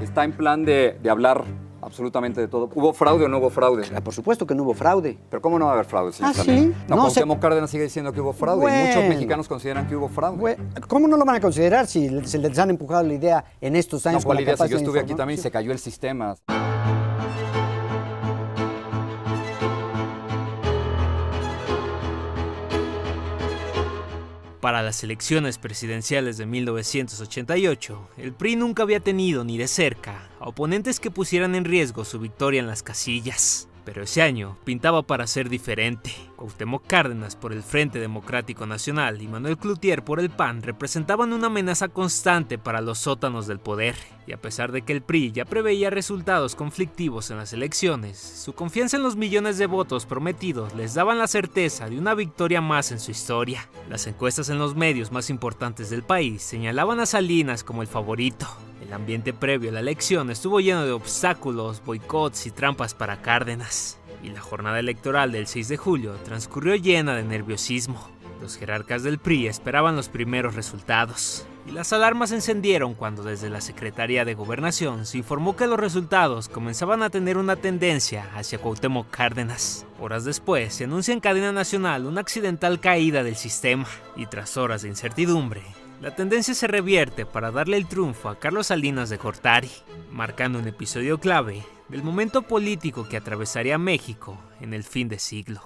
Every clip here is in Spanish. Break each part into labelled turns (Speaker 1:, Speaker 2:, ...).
Speaker 1: está en plan de hablar absolutamente de todo. ¿Hubo fraude o no hubo fraude?
Speaker 2: Por supuesto que no hubo fraude.
Speaker 1: Pero ¿cómo no va a haber fraude, señor
Speaker 2: ¿Ah,
Speaker 1: Salinas?
Speaker 2: sí?
Speaker 1: No,
Speaker 2: No,
Speaker 1: Cuauhtémoc Cárdenas sigue diciendo que hubo fraude y muchos
Speaker 2: Bueno.
Speaker 1: mexicanos consideran que hubo fraude.
Speaker 2: ¿Cómo no lo van a considerar si se les han empujado la idea en estos años?
Speaker 1: No, ¿cuál
Speaker 2: con la
Speaker 1: idea? Si yo
Speaker 2: capacidad de
Speaker 1: estuve aquí
Speaker 2: informar?
Speaker 1: también y se cayó el sistema.
Speaker 3: Para las elecciones presidenciales de 1988, el PRI nunca había tenido ni de cerca a oponentes que pusieran en riesgo su victoria en las casillas. Pero ese año pintaba para ser diferente. Cuauhtémoc Cárdenas por el Frente Democrático Nacional y Manuel Cloutier por el PAN representaban una amenaza constante para los sótanos del poder. Y a pesar de que el PRI ya preveía resultados conflictivos en las elecciones, su confianza en los millones de votos prometidos les daban la certeza de una victoria más en su historia. Las encuestas en los medios más importantes del país señalaban a Salinas como el favorito. El ambiente previo a la elección estuvo lleno de obstáculos, boicots y trampas para Cárdenas. Y la jornada electoral del 6 de julio transcurrió llena de nerviosismo. Los jerarcas del PRI esperaban los primeros resultados. Y las alarmas se encendieron cuando desde la Secretaría de Gobernación se informó que los resultados comenzaban a tener una tendencia hacia Cuauhtémoc Cárdenas. Horas después se anuncia en cadena nacional una accidental caída del sistema. Y tras horas de incertidumbre, la tendencia se revierte para darle el triunfo a Carlos Salinas de Gortari, marcando un episodio clave del momento político que atravesaría México en el fin de siglo.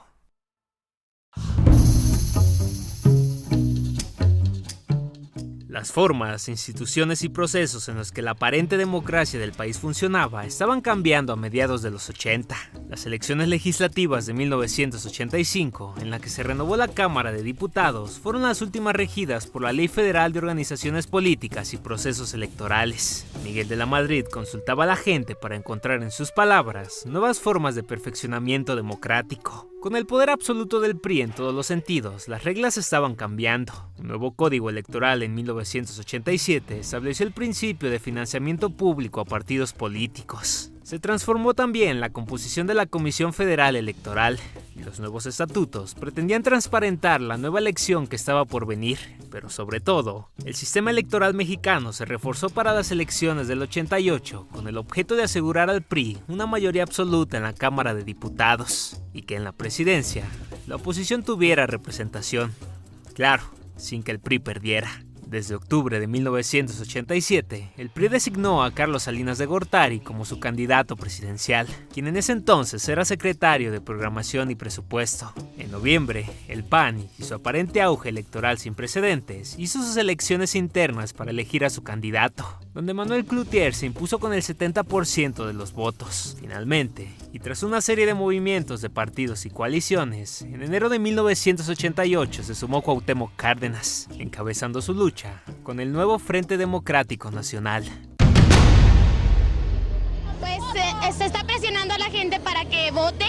Speaker 3: Las formas, instituciones y procesos en los que la aparente democracia del país funcionaba estaban cambiando a mediados de los 80. Las elecciones legislativas de 1985, en la que se renovó la Cámara de Diputados, fueron las últimas regidas por la Ley Federal de Organizaciones Políticas y Procesos Electorales. Miguel de la Madrid consultaba a la gente para encontrar en sus palabras nuevas formas de perfeccionamiento democrático. Con el poder absoluto del PRI en todos los sentidos, las reglas estaban cambiando. Un nuevo código electoral en 1987 estableció el principio de financiamiento público a partidos políticos. Se transformó también la composición de la Comisión Federal Electoral, y los nuevos estatutos pretendían transparentar la nueva elección que estaba por venir. Pero sobre todo, el sistema electoral mexicano se reforzó para las elecciones del 88 con el objeto de asegurar al PRI una mayoría absoluta en la Cámara de Diputados y que en la presidencia la oposición tuviera representación. Claro, sin que el PRI perdiera. Desde octubre de 1987, el PRI designó a Carlos Salinas de Gortari como su candidato presidencial, quien en ese entonces era secretario de Programación y Presupuesto. En noviembre, el PAN y su aparente auge electoral sin precedentes hizo sus elecciones internas para elegir a su candidato, donde Manuel Cloutier se impuso con el 70% de los votos. Finalmente, y tras una serie de movimientos de partidos y coaliciones, en enero de 1988 se sumó Cuauhtémoc Cárdenas, encabezando su lucha con el nuevo Frente Democrático Nacional.
Speaker 4: Pues se está presionando a la gente para que vote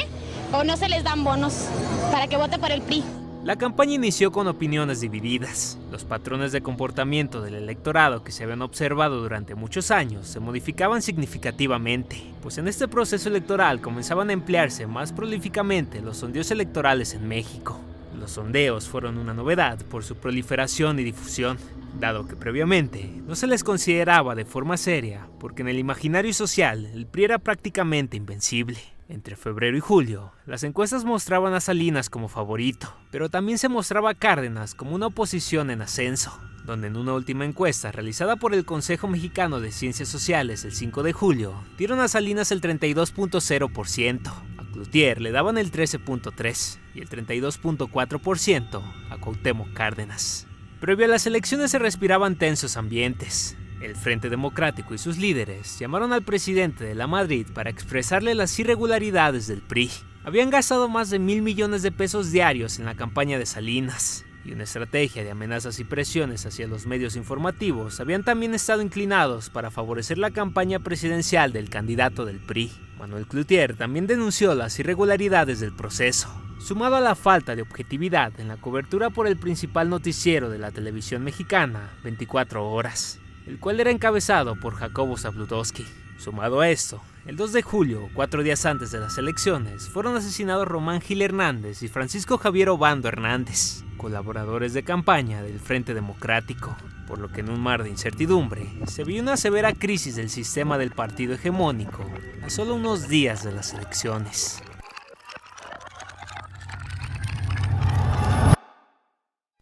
Speaker 4: o no se les dan bonos para que vote por el PRI.
Speaker 3: La campaña inició con opiniones divididas. Los patrones de comportamiento del electorado que se habían observado durante muchos años se modificaban significativamente, pues en este proceso electoral comenzaban a emplearse más prolíficamente los sondeos electorales en México. Los sondeos fueron una novedad por su proliferación y difusión, dado que previamente no se les consideraba de forma seria, porque en el imaginario social el PRI era prácticamente invencible. Entre febrero y julio, las encuestas mostraban a Salinas como favorito, pero también se mostraba a Cárdenas como una oposición en ascenso, donde en una última encuesta realizada por el Consejo Mexicano de Ciencias Sociales el 5 de julio, dieron a Salinas el 32.0%, a Cloutier le daban el 13.3% y el 32.4% a Cuauhtémoc Cárdenas. Previo a las elecciones se respiraban tensos ambientes. El Frente Democrático y sus líderes llamaron al presidente de la Madrid para expresarle las irregularidades del PRI. Habían gastado más de 1,000 millones de pesos diarios en la campaña de Salinas, y una estrategia de amenazas y presiones hacia los medios informativos habían también estado inclinados para favorecer la campaña presidencial del candidato del PRI. Manuel Cloutier también denunció las irregularidades del proceso, sumado a la falta de objetividad en la cobertura por el principal noticiero de la televisión mexicana, 24 horas. el cual era encabezado por Jacobo Zabludowski. Sumado a esto, el 2 de julio, 4 días antes de las elecciones, fueron asesinados Román Gil Hernández y Francisco Javier Obando Hernández, colaboradores de campaña del Frente Democrático, por lo que en un mar de incertidumbre se vio una severa crisis del sistema del partido hegemónico a solo unos días de las elecciones.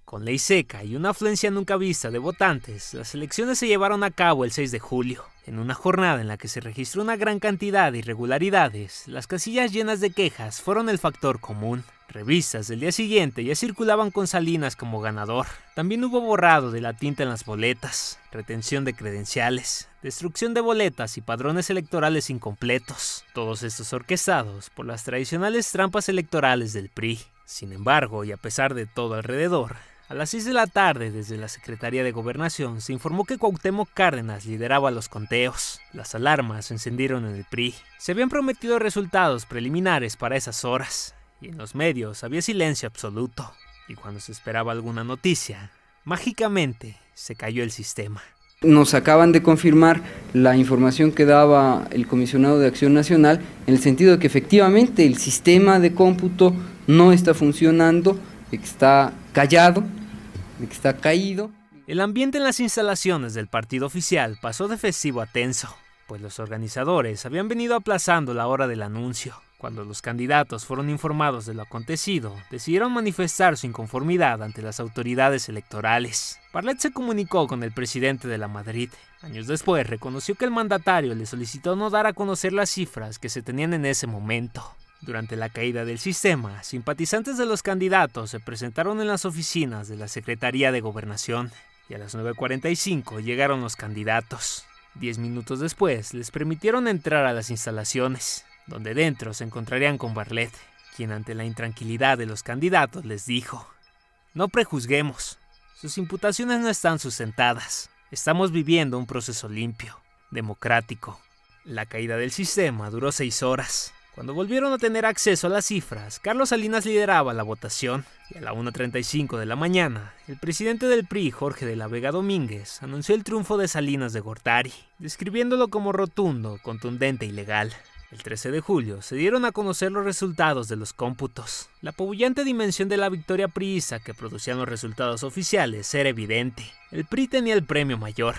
Speaker 3: Con ley seca y una afluencia nunca vista de votantes, las elecciones se llevaron a cabo el 6 de julio. En una jornada en la que se registró una gran cantidad de irregularidades, las casillas llenas de quejas fueron el factor común. Revistas del día siguiente ya circulaban con Salinas como ganador. También hubo borrado de la tinta en las boletas, retención de credenciales, destrucción de boletas y padrones electorales incompletos. Todos estos orquestados por las tradicionales trampas electorales del PRI. Sin embargo, y a pesar de todo alrededor, a las 6 de la tarde, desde la Secretaría de Gobernación, se informó que Cuauhtémoc Cárdenas lideraba los conteos. Las alarmas se encendieron en el PRI. Se habían prometido resultados preliminares para esas horas, y en los medios había silencio absoluto. Y cuando se esperaba alguna noticia, mágicamente se cayó el sistema.
Speaker 5: Nos acaban de confirmar la información que daba el Comisionado de Acción Nacional, en el sentido de que efectivamente el sistema de cómputo no está funcionando, que está callado, que está caído.
Speaker 3: El ambiente en las instalaciones del partido oficial pasó de festivo a tenso, pues los organizadores habían venido aplazando la hora del anuncio. Cuando los candidatos fueron informados de lo acontecido, decidieron manifestar su inconformidad ante las autoridades electorales. Barlet se comunicó con el presidente de la Madrid. Años después reconoció que el mandatario le solicitó no dar a conocer las cifras que se tenían en ese momento. Durante la caída del sistema, simpatizantes de los candidatos se presentaron en las oficinas de la Secretaría de Gobernación y a las 9:45 llegaron los candidatos. 10 minutos después les permitieron entrar a las instalaciones, donde dentro se encontrarían con Barlet, quien ante la intranquilidad de los candidatos les dijo: "No prejuzguemos, sus imputaciones no están sustentadas, estamos viviendo un proceso limpio, democrático". La caída del sistema duró 6 horas. Cuando volvieron a tener acceso a las cifras, Carlos Salinas lideraba la votación, y a la 1:35 de la mañana, el presidente del PRI, Jorge de la Vega Domínguez, anunció el triunfo de Salinas de Gortari, describiéndolo como rotundo, contundente y legal. El 13 de julio se dieron a conocer los resultados de los cómputos. La apabullante dimensión de la victoria priista que producían los resultados oficiales era evidente. El PRI tenía el premio mayor,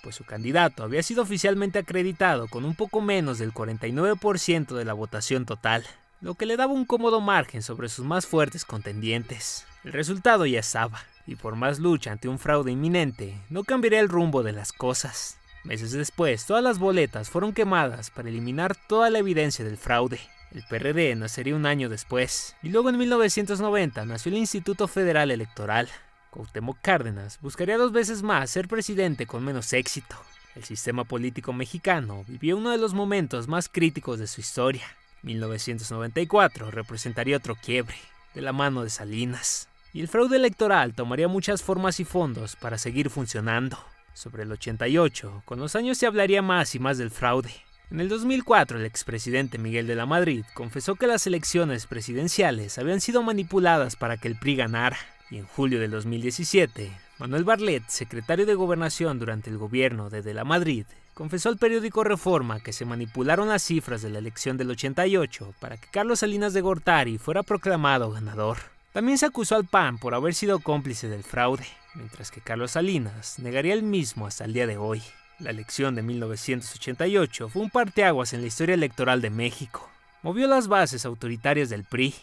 Speaker 3: pues su candidato había sido oficialmente acreditado con un poco menos del 49% de la votación total, lo que le daba un cómodo margen sobre sus más fuertes contendientes. El resultado ya estaba, y por más lucha ante un fraude inminente, no cambiaría el rumbo de las cosas. Meses después, todas las boletas fueron quemadas para eliminar toda la evidencia del fraude. El PRD nacería un año después, y luego en 1990 nació el Instituto Federal Electoral. Cuauhtémoc Cárdenas buscaría 2 veces más ser presidente con menos éxito. El sistema político mexicano vivió uno de los momentos más críticos de su historia. 1994 representaría otro quiebre, de la mano de Salinas. Y el fraude electoral tomaría muchas formas y fondos para seguir funcionando. Sobre el 88, con los años se hablaría más y más del fraude. En el 2004, el expresidente Miguel de la Madrid confesó que las elecciones presidenciales habían sido manipuladas para que el PRI ganara. Y en julio del 2017, Manuel Barlet, secretario de Gobernación durante el gobierno de la Madrid, confesó al periódico Reforma que se manipularon las cifras de la elección del 88 para que Carlos Salinas de Gortari fuera proclamado ganador. También se acusó al PAN por haber sido cómplice del fraude, mientras que Carlos Salinas negaría el mismo hasta el día de hoy. La elección de 1988 fue un parteaguas en la historia electoral de México. Movió las bases autoritarias del PRI,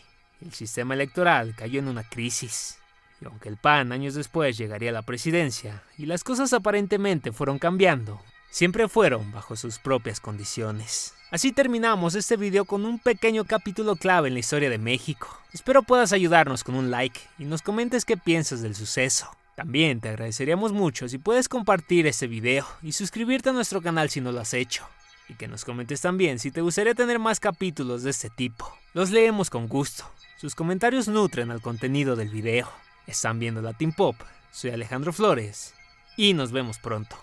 Speaker 3: y el sistema electoral cayó en una crisis. Y aunque el PAN años después llegaría a la presidencia, y las cosas aparentemente fueron cambiando, siempre fueron bajo sus propias condiciones. Así terminamos este video con un pequeño capítulo clave en la historia de México. Espero puedas ayudarnos con un like y nos comentes qué piensas del suceso. También te agradeceríamos mucho si puedes compartir este video y suscribirte a nuestro canal si no lo has hecho. Y que nos comentes también si te gustaría tener más capítulos de este tipo. Los leemos con gusto. Sus comentarios nutren al contenido del video. Están viendo Latin Pop, soy Alejandro Flores y nos vemos pronto.